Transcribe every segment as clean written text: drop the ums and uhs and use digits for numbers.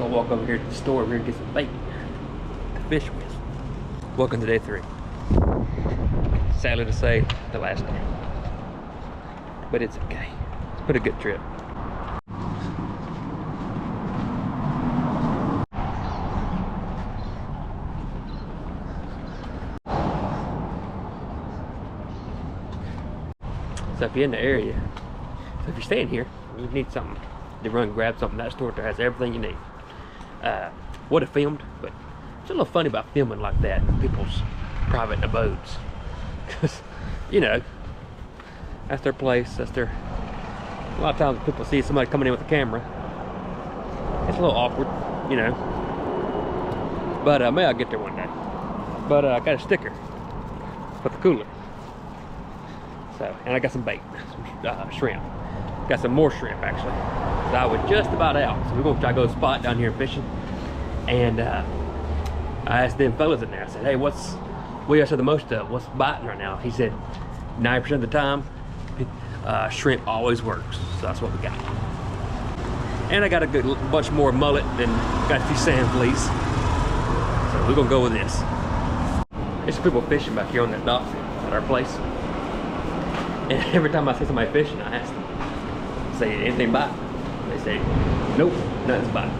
gonna walk over here to the store over here and get some bait to fish with. Welcome to day 3. Sadly to say, the last day. But it's okay. It's been a good trip. So if you're in the area, so if you're staying here, you need something to run and grab something. That store has everything you need. Would have filmed, but it's a little funny about filming like that in people's private abodes. Because, you know, that's their place, that's their... A lot of times people see somebody coming in with a camera. It's a little awkward, you know. But maybe I'll get there one day. But I got a sticker for the cooler. So, and I got some bait, some shrimp. Got some more shrimp actually. So I was just about out. So we're gonna try to go to a spot down here fishing. And I asked them fellas in there, I said, hey, what do you guys have the most of? What's biting right now? He said, 90% of the time, shrimp always works. So that's what we got. And I got a good bunch more mullet than got a few sand fleas. So we're gonna go with this. There's some people fishing back here on that dock at our place. And every time I see somebody fishing, I ask them, say, anything bite? They say, nope, nothing's biting.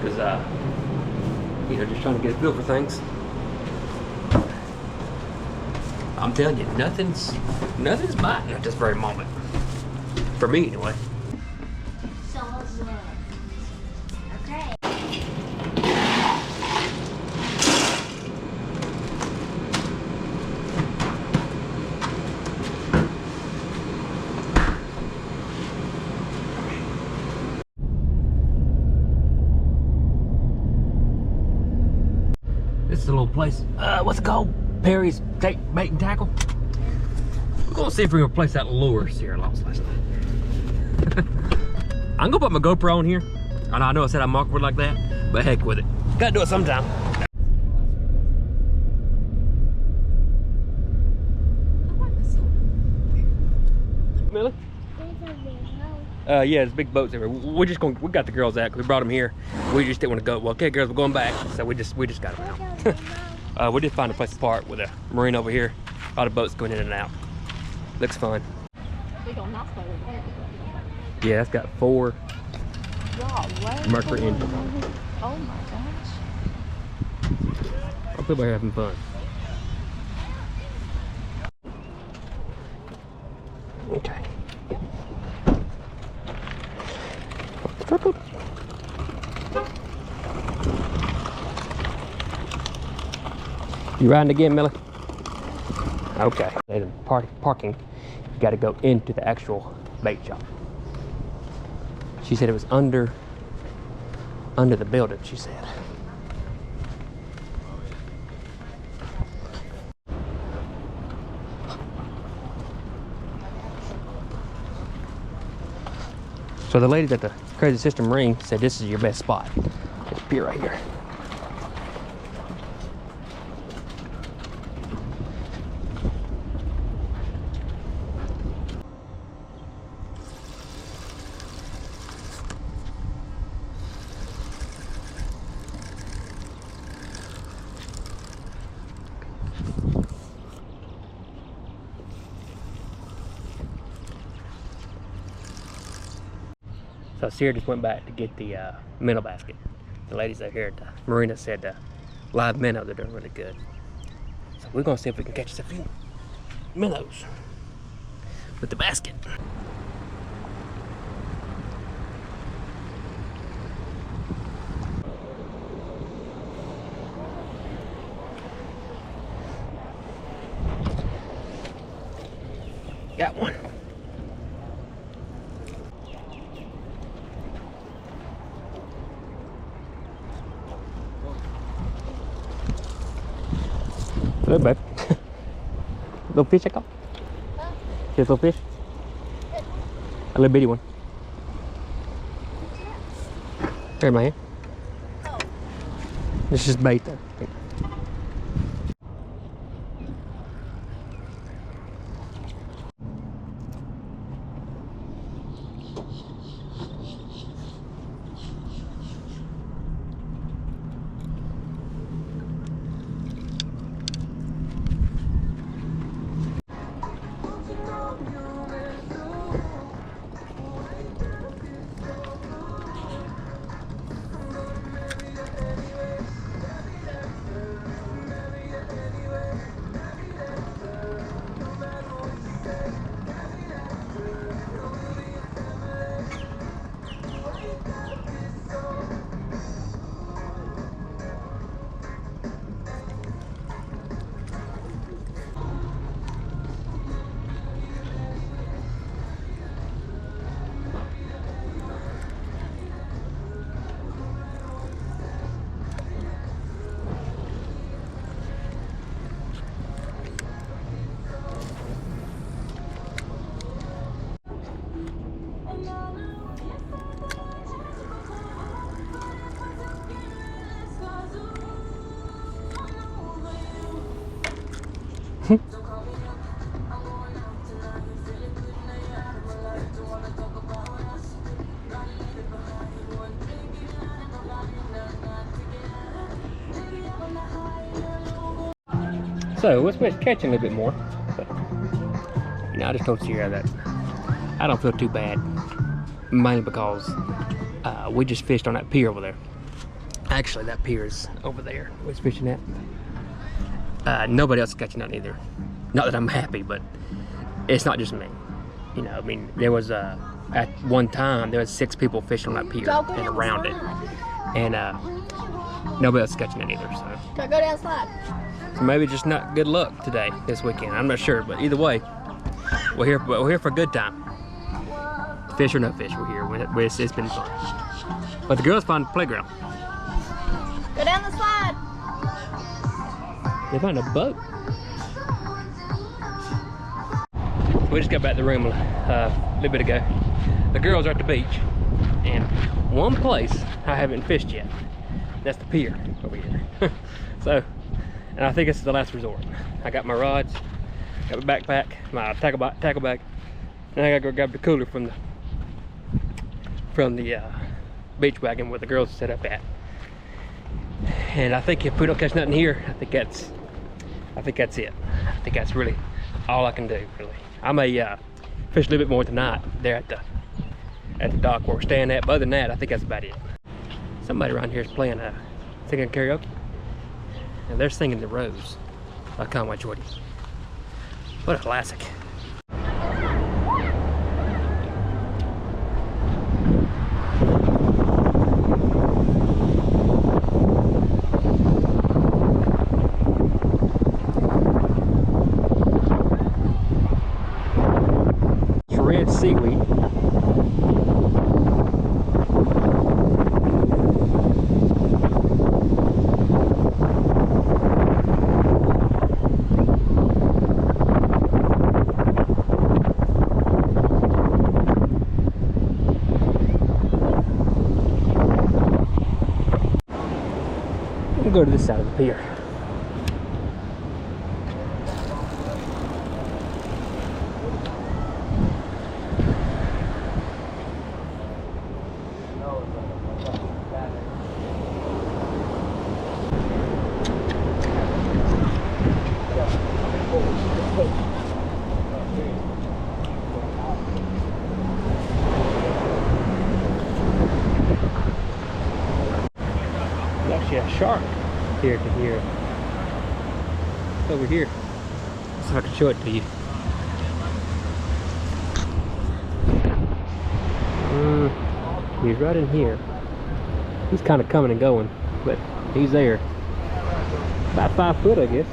Because, you know, just trying to get a feel for things. I'm telling you, nothing's biting at this very moment. For me, anyway. Okay. This is a little place. What's it called? Perry's Bait and Tackle. We're gonna see if we can replace that lure Sierra lost last night. I'm gonna put my GoPro on here. I know I said I'm awkward like that, but heck with it. Gotta do it sometime. Millie? Yeah, there's big boats everywhere. We got the girls out because we brought them here. We just didn't want to go. Well, okay, girls, we're going back, so we just got them out. We did find a place to park with a marina over here. A lot of boats going in and out. Looks fun. Yeah, it's got 4 Mercury engines on it. Oh my gosh. Our people are having fun. Okay. You riding again, Millie? Okay. Parking, you got to go into the actual bait shop. She said it was under the building, she said. So the lady at the Crazy Sister Marine said this is your best spot. This pier right here. So Sierra just went back to get the minnow basket. The ladies out here at the marina said live minnows are doing really good. So we're gonna see if we can catch us a few minnows with the basket. Got one. Good, babe. Little fish I caught? Huh? Here's a little fish. A little bitty one. There, man. Oh. This is bait though. So let's catching a little bit more. But, you know, I just told Sierra that I don't feel too bad, mainly because we just fished on that pier over there. Actually, that pier is over there. We're fishing at. Nobody else is catching nothing either. Not that I'm happy, but it's not just me. You know, I mean, there was at one time there was 6 people fishing on that pier and around it, and nobody else is catching it either. So. Go down slide. So maybe just not good luck today, this weekend. I'm not sure, but either way, we're here for a good time. Fish or no fish, we're here. It's been fun. But the girls found the playground. Go down the slide. They found a boat. We just got back to the room a little bit ago. The girls are at the beach, and one place I haven't fished yet. That's the pier over here. So. And I think this is the last resort. I got my rods, got my backpack, my tackle bag, and I gotta go grab the cooler from the beach wagon where the girls set up at. And I think if we don't catch nothing here, I think that's it. I think that's really all I can do. Really, I may fish a little bit more tonight there at the dock where we're staying at. But other than that, I think that's about it. Somebody around here is playing singing karaoke. And they're singing The Rose by Conway Twitty. What a classic. It's red seaweed. We'll go to this side of the pier. There's actually a shark here to here. It's over here. Let's see if I can show it to you. He's right in here. He's kind of coming and going, but he's there. About 5 foot, I guess.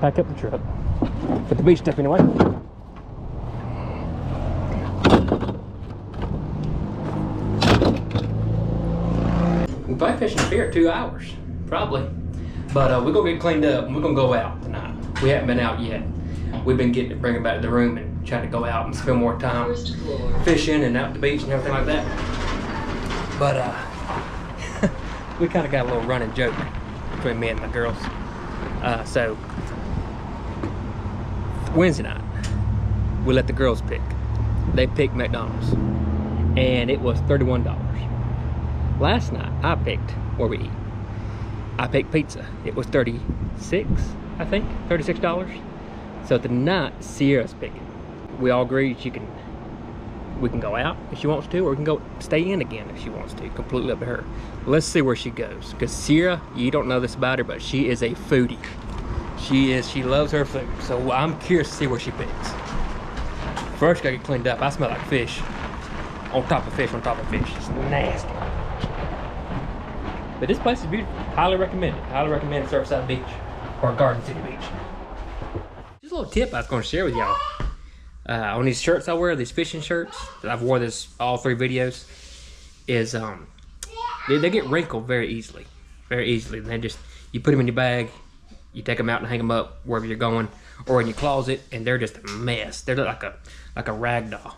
Pack up the truck. Put the beach stuff anyway. We probably fishing the pier 2 hours, probably. But we're gonna get cleaned up and we're gonna go out tonight. We haven't been out yet. We've been getting it, bringing it back to the room and trying to go out and spend more time fishing and out at the beach and everything like that. But we kind of got a little running joke between me and my girls. So Wednesday night, we let the girls pick. They picked McDonald's, and it was $31. Last night, I picked where we eat. I picked pizza. It was $36, I think, $36. So tonight, Sierra's picking. We all agreed we can go out if she wants to, or we can go stay in again if she wants to. Completely up to her. Let's see where she goes. Because Sierra, you don't know this about her, but she is a foodie. She loves her food. So I'm curious to see where she picks. First, gotta get cleaned up. I smell like fish. On top of fish, on top of fish. It's nasty. But this place is beautiful. Highly recommend it. Highly recommend Surfside Beach or Garden City Beach. Just a little tip I was going to share with y'all. On these shirts I wear, these fishing shirts that I've wore this all 3 videos, is they get wrinkled very easily, very easily. And they just, you put them in your bag, you take them out and hang them up wherever you're going, or in your closet, and they're just a mess. They're like a rag doll.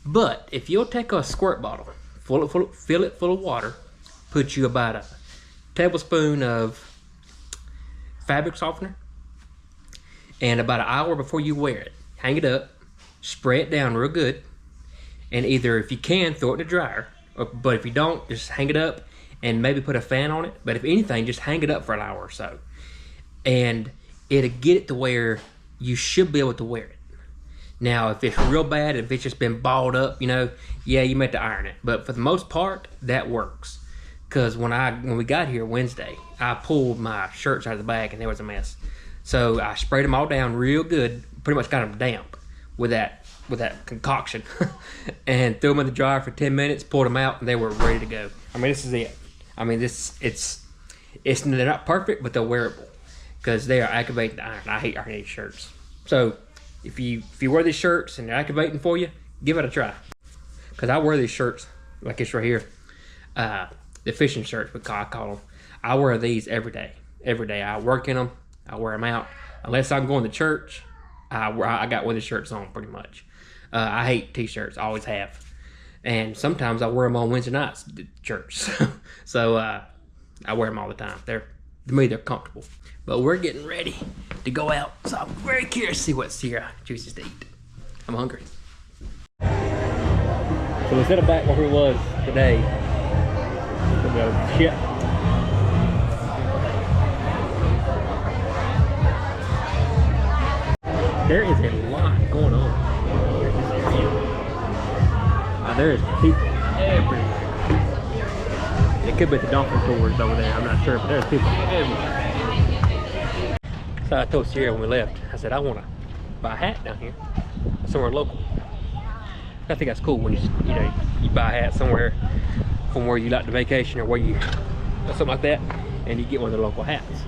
But if you'll take a squirt bottle, fill it full of water, put you about a tablespoon of fabric softener, and about an hour before you wear it, hang it up, spray it down real good, and either, if you can, throw it in the dryer, but if you don't, just hang it up and maybe put a fan on it. But if anything, just hang it up for an hour or so, and it'll get it to where you should be able to wear it. Now, if it's real bad, if it's just been balled up, you know, yeah, you may have to iron it. But for the most part, that works. Because when we got here Wednesday, I pulled my shirts out of the bag and there was a mess. So I sprayed them all down real good, pretty much got them damp with that concoction, and threw them in the dryer for 10 minutes, pulled them out, and they were ready to go. I mean, this is it. I mean, they're not perfect, but they're wearable because they are activating the iron. I hate ironing shirts. So if you wear these shirts and they're activating for you, give it a try. Because I wear these shirts like this right here, the fishing shirts, I call them. I wear these every day. Every day I work in them. I wear them out. Unless I'm going to church, I got one of the shirts on pretty much. I hate t-shirts, I always have. And sometimes I wear them on Wednesday nights to church. So I wear them all the time. To me, they're comfortable. But we're getting ready to go out. So I'm very curious to see what Sierra chooses to eat. I'm hungry. So instead of back where we was today, shit. There is a lot going on here in this area. There is people everywhere. It could be the dolphin tours over there, I'm not sure, but there's people everywhere. So I told Sierra when we left, I said, I want to buy a hat down here, somewhere local. I think that's cool when you buy a hat somewhere from where you like to vacation or something like that, and you get one of the local hats.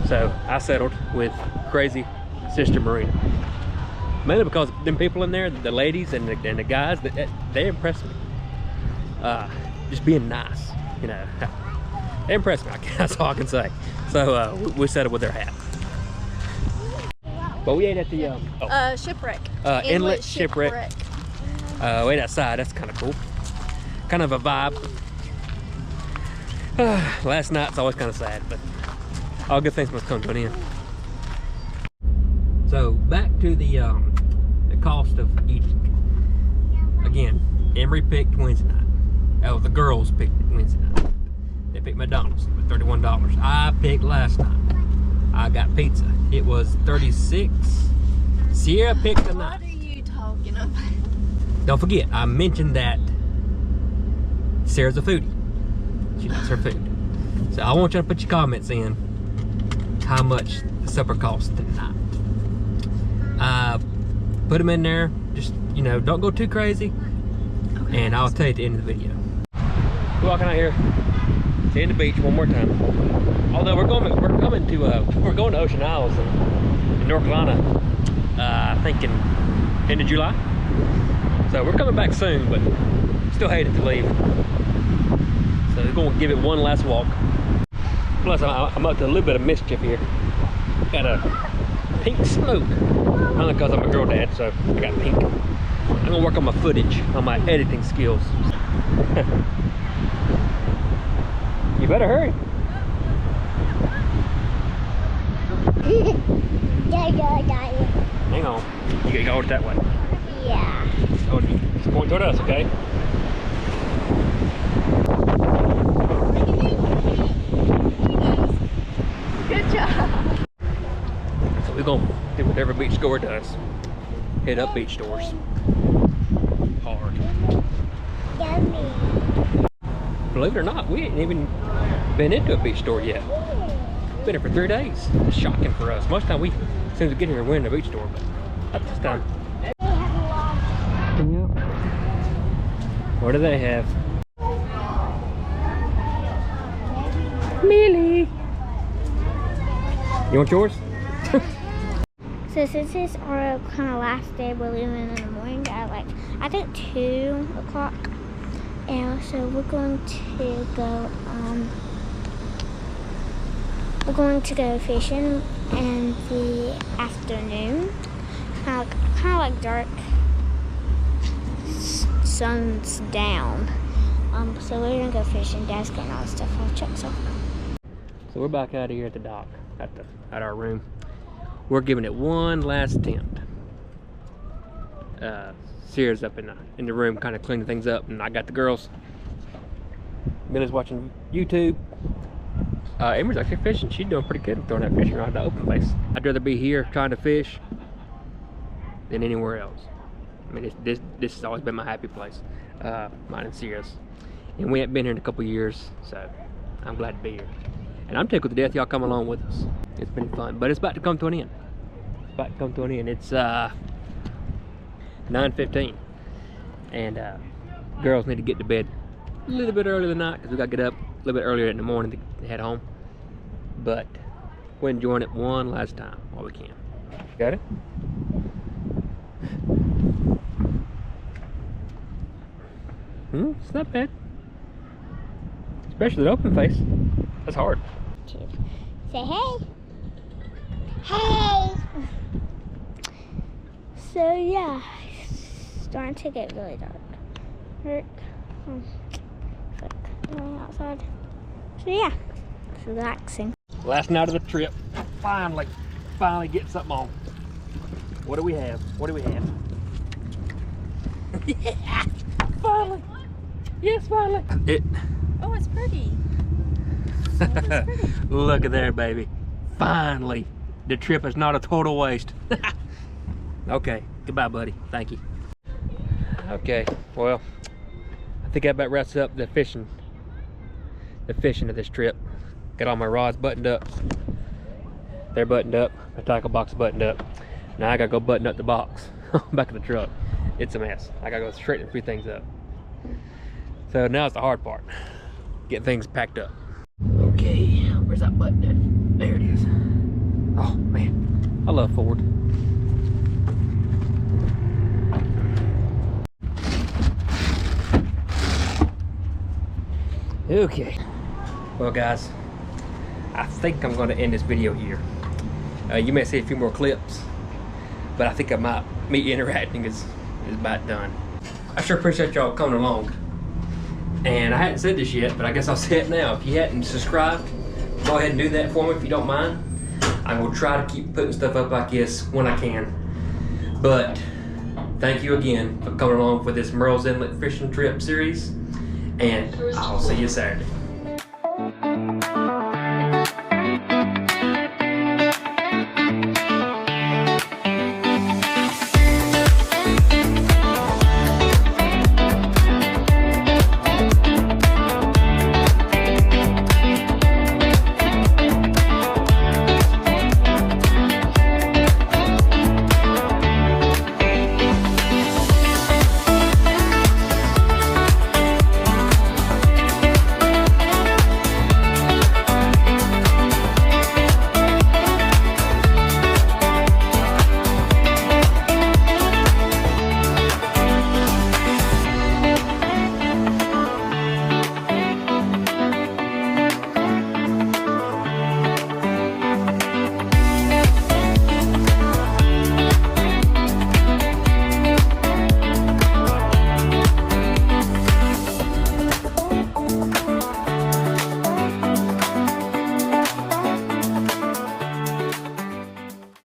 So I settled with Crazy Sister Marina, mainly because them people in there, the ladies and the guys, they impress me. Just being nice, you know, they impress me. That's all I can say. So we settled with their hat. But we ate at the Shipwreck. Inlet Shipwreck. We ate outside. That's kind of cool. Kind of a vibe. Last night's always kind of sad, but all good things must come to an end. So back to the cost of eating. Again, Emery picked Wednesday night. Oh, the girls picked Wednesday night. They picked McDonald's for $31. I picked last night. I got pizza. It was $36. Sierra picked the night. What are you talking about? Don't forget, I mentioned that Sarah's a foodie. She likes her food. So I want you to put your comments in how much the supper cost tonight. Put them in there. Just, don't go too crazy. Okay. And I'll tell you at the end of the video. We're walking out here, seeing the beach one more time. Although we're going to Ocean Isles in North Carolina. I think in end of July. So we're coming back soon, but still hated to leave. So we're going to give it one last walk. Plus, I'm up to a little bit of mischief here. Got a pink smoke. Only because I'm a girl dad, so I got pink. I'm gonna work on my footage, on my editing skills. You better hurry. Hang on. You gotta go that way. Yeah. Oh, just point toward us, okay? Good job. So we're gonna do what every beach goer does. Hit up beach stores. Hard. Yummy. Believe it or not, we ain't even been into a beach store yet. Been here for 3 days. It's shocking for us. Most of the time, as soon as we get here, we're in a beach store, but not this time. What do they have? Millie! You want yours? So since it's our kind of last day, we're leaving in the morning at I think 2 o'clock. And so we're going to go fishing in the afternoon. Kind of like dark. Sun's down. So we're gonna go fishing. Dad's getting all the stuff off truck. So we're back out here at the dock, at our room. We're giving it one last attempt. Sierra's up in the room, kind of cleaning things up, and I got the girls. Millie's watching YouTube. Emery's actually fishing. She's doing pretty good throwing that fishing rod to open face. I'd rather be here trying to fish than anywhere else. I mean, this has always been my happy place, mine and Sierra's. And we haven't been here in a couple years, so I'm glad to be here. And I'm tickled to death y'all come along with us. It's been fun, but it's about to come to an end. It's about to come to an end. It's 9:15, and girls need to get to bed a little bit earlier than night because we got to get up a little bit earlier in the morning to head home. But we're enjoying it one last time while we can. Got it? It's not bad. Especially the open face. That's hard. say hey. Hey! So yeah, it's starting to get really dark. Going outside. So yeah, it's relaxing. Last night of the trip. Finally getting something on. What do we have? What do we have? Yeah, finally. Yes, finally. Oh, it's pretty. Look at there, baby. Finally. The trip is not a total waste. Okay, goodbye, buddy. Thank you. Okay, well, I think that about wraps up the fishing of this trip. Got all my rods buttoned up. They're buttoned up. My tackle box is buttoned up. Now I gotta go button up the box back of the truck. It's a mess. I gotta go straighten a few things up. So now it's the hard part. Getting things packed up. Okay, where's that button at? There it is. Oh man, I love Ford. Okay. Well guys, I think I'm going to end this video here. You may see a few more clips, but I think me interacting is about done. I sure appreciate y'all coming along. And I hadn't said this yet, but I guess I'll say it now. If you hadn't subscribed, go ahead and do that for me if you don't mind. I will try to keep putting stuff up like this when I can. But thank you again for coming along for this Murrells Inlet fishing trip series. And I'll see you Saturday.